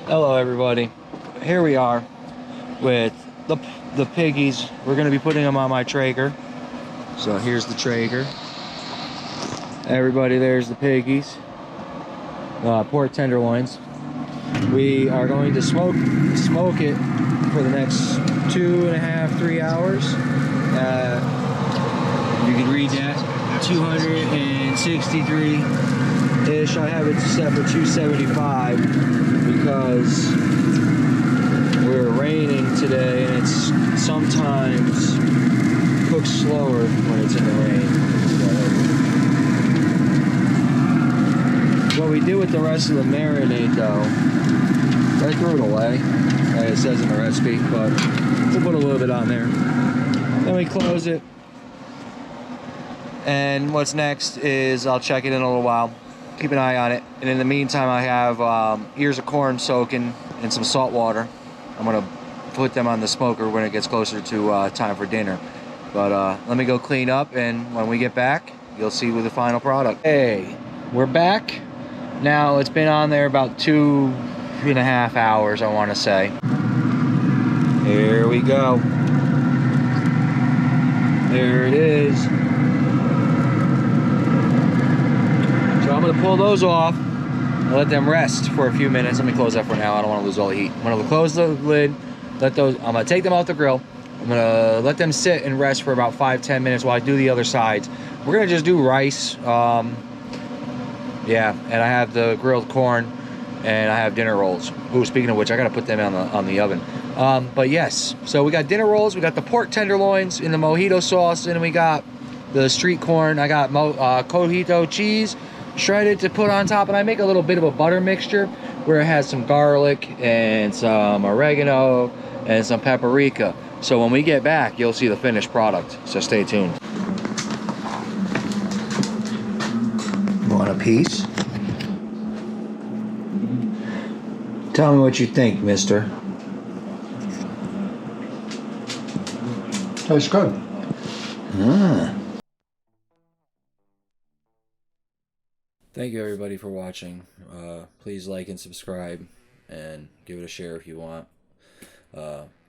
Hello everybody, here we are with the piggies. We're going to be putting them on my Traeger. So here's the Traeger. Everybody, there's the piggies. Pork tenderloins. We are going to smoke it for the next 2.5 3 hours. You can read that, 263-ish. I have it set for 275 because we're raining today and it's sometimes cooks slower when it's in the rain. What we do with the rest of the marinade though, I threw it away, like it says in the recipe, but we'll put a little bit on there. Then we close it. And what's next is I'll check it in a little while, keep an eye on it, and in the meantime I have ears of corn soaking in some salt water. I'm gonna put them on the smoker when it gets closer to time for dinner. But let me go clean up, and when we get back you'll see with the final product. Hey, we're back. Now it's been on there about 2.5 hours, I want to say. Here we go. There it is. So I'm going to pull those off and let them rest for a few minutes. Let me close that for now. I don't want to lose all the heat. I'm going to close the lid. I'm going to take them off the grill. I'm going to let them sit and rest for about 5-10 minutes while I do the other sides. We're going to just do rice. Yeah, and I have the grilled corn and I have dinner rolls. Ooh, speaking of which, I got to put them on the oven. But yes, so we got dinner rolls. We got the pork tenderloins in the mojito sauce, and we got the street corn. I got cojito cheese shredded to put on top, and I make a little bit of a butter mixture where it has some garlic and some oregano and some paprika. So when we get back, you'll see the finished product, so stay tuned. Want a piece? Tell me what you think, mister. Tastes good. Thank you everybody for watching. Please like and subscribe and give it a share if you want.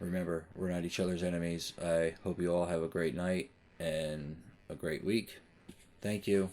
Remember, we're not each other's enemies. I hope you all have a great night and a great week. Thank you.